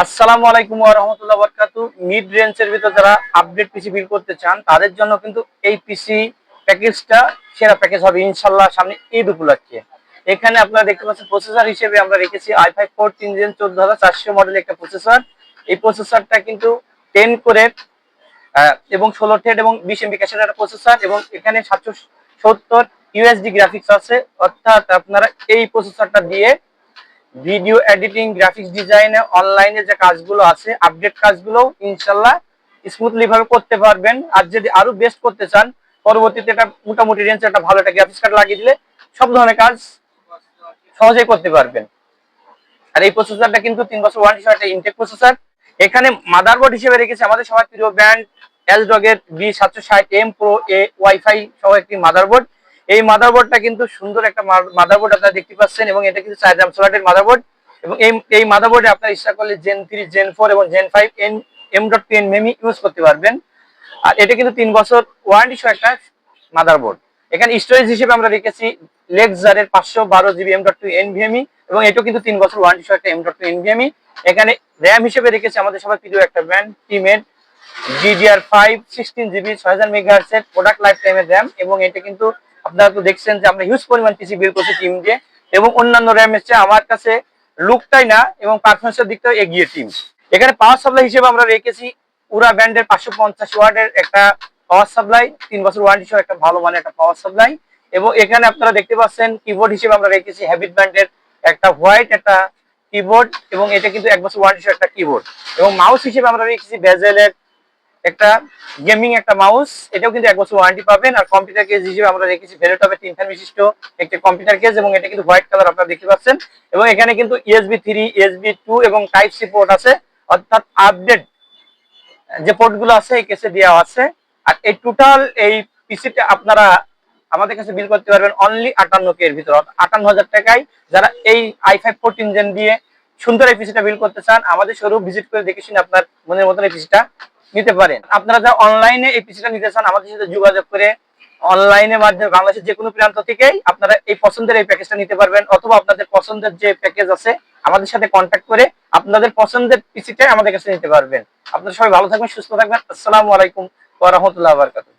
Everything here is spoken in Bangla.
আসসালামু আলাইকুম ওয়া রাহমাতুল্লাহি ওয়া বারাকাতুহু। মিড রেঞ্জের ভিতর যারা আপডেট পিসি বিল্ড করতে চান তাদের জন্য কিন্তু এই পিসি প্যাকেজটা সেরা প্যাকেজ হবে ইনশাআল্লাহ সামনে ঈদ উপলক্ষে। এখানে আপনারা দেখতে পাচ্ছেন প্রসেসর হিসেবে আমরা রেখেছি i5 কোর 3 জেন 14400 মডেলের একটা প্রসেসর। এই প্রসেসরটা কিন্তু 10 কোরের এবং 16 থ্রেড এবং 20 এমবি ক্যাশের একটা প্রসেসর এবং এখানে 770 ইউএসডি গ্রাফিক্স আছে। অর্থাৎ আপনারা এই প্রসেসরটা দিয়ে ভিডিও এডিটিং, গ্রাফিক্স ডিজাইনে, অনলাইনে যে কাজগুলো আছে আপডেট কাজগুলো ইনশাল্লাহ স্মুথলি ভাবে করতে পারবেন। আর যদি আরো বেস্ট করতে চান পরবর্তীতে এটা মোটামুটি রেঞ্জে একটা ভালো একটা গ্রাফিক্স কার্ড লাগিয়ে দিলে সব ধরনের কাজ সহজেই করতে পারবেন। আর এই প্রসেসরটা কিন্তু 3 বছর ওয়ারেন্টি সহ একটা ইনটেক প্রসেসর। এখানে মাদারবোর্ড হিসেবে রেখেছে আমাদের সবার প্রিয় ব্র্যান্ড এসডগ এর B760M Pro A ওয়াইফাই সহ একটি মাদারবোর্ড। এই মাদারবোর্ডটা কিন্তু সুন্দর একটা মাদারবোর্ড আপনারা দেখতে পাচ্ছেন এবং এটা কিন্তু 4 RAM স্লটের মাদারবোর্ড এবং এই মাদারবোর্ডে আপনারা ইচ্ছা করলে Gen 3, Gen 4 এবং Gen 5 M.2 NVMe ইউজ করতে পারবেন। আর এটা কিন্তু 3 বছর ওয়ারেন্টি সহ একটা মাদারবোর্ড। এখানে স্টোরেজ হিসেবে আমরা রেখেছি লেক্সারের 512GB M.2 NVMe এবং এটাও কিন্তু 3 বছর ওয়ারেন্টি সহ একটা M.2 NVMe। এখানে র্যাম হিসেবে রেখেছি আমাদের সবার প্রিয় একটা ব্র্যান্ড টিমের DDR5 16GB 6000 MHz এর প্রোডাক্ট লাইফ টাইমের র্যাম এবং এটা কিন্তু আপনারা তো দেখছেন যে আমরা হিউজ পরিমাণ পিসি বিল্ড করছি টিম দিয়ে এবং অন্যান্য র্যামের চেয়ে আমার কাছে লুকটাই না এবং পারফরমেন্সের দিকটাও এগিয়ে টিম। এখানে পাওয়ার সাপ্লাই হিসেবে আমরা রেখেছি উরা ব্র্যান্ডের 550 ওয়াটের একটা পাওয়ার সাপ্লাই, 3 বছর ওয়ারেন্টি সহ একটা ভালো মানের একটা পাওয়ার সাপ্লাই এবং এখানে আপনারা দেখতে পাচ্ছেন কিবোর্ড হিসেবে আমরা রেখেছি হ্যাবিট ব্র্যান্ডের একটা হোয়াইট একটা কিবোর্ড এবং এটা কিন্তু 1 বছর ওয়ারেন্টি সহ একটা কিবোর্ড এবং মাউস হিসেবে আমরা রেখেছি বেজেলের একটা গেমিং একটা মাউস, এটাও কিন্তু 1 বছর ওয়ারেন্টি পাবেন। আর কম্পিউটার কেস হিসেবে আমরা রেখেছি ভেলোটপের 3 ফ্যান বিশিষ্ট একটা কম্পিউটার কেস এবং এটা কিন্তু হোয়াইট কালার আপনারা দেখতে পাচ্ছেন এবং এখানে কিন্তু USB 3, USB 2 এবং টাইপ সি পোর্ট আছে। অর্থাৎ আপডেট যে পোর্টগুলো আছে এই কেসে দেওয়া আছে। আর এই টোটাল এই পিসিটা আপনারা আমাদের কাছে বিল করতে পারবেন অনলি 58K এর ভিতর, 58,000 টাকায়। যারা এই i5 14 জেন দিয়ে সুন্দর এই পিসিটা বিল করতে চান আমাদের শোরুম ভিজিট করে দেখে শুনে আপনার মনের মতন এই পিসিটা নিতে পারেন। আপনারা যারা অনলাইনে এই পিসিটা নিতে চান আমাদের সাথে যোগাযোগ করে অনলাইনের মাধ্যমে বাংলাদেশের যে কোনো প্রান্ত থেকেই আপনারা এই পছন্দের এই প্যাকেজটা নিতে পারবেন অথবা আপনাদের পছন্দের যে প্যাকেজ আছে আমাদের সাথে কন্ট্যাক্ট করে আপনাদের পছন্দের পিসিটাই আমাদের কাছে নিতে পারবেন। আপনারা সবাই ভালো থাকবেন, সুস্থ থাকবেন। আসসালামু আলাইকুম ওয়া রাহমাতুল্লাহি ওয়া বারাকাতুহু।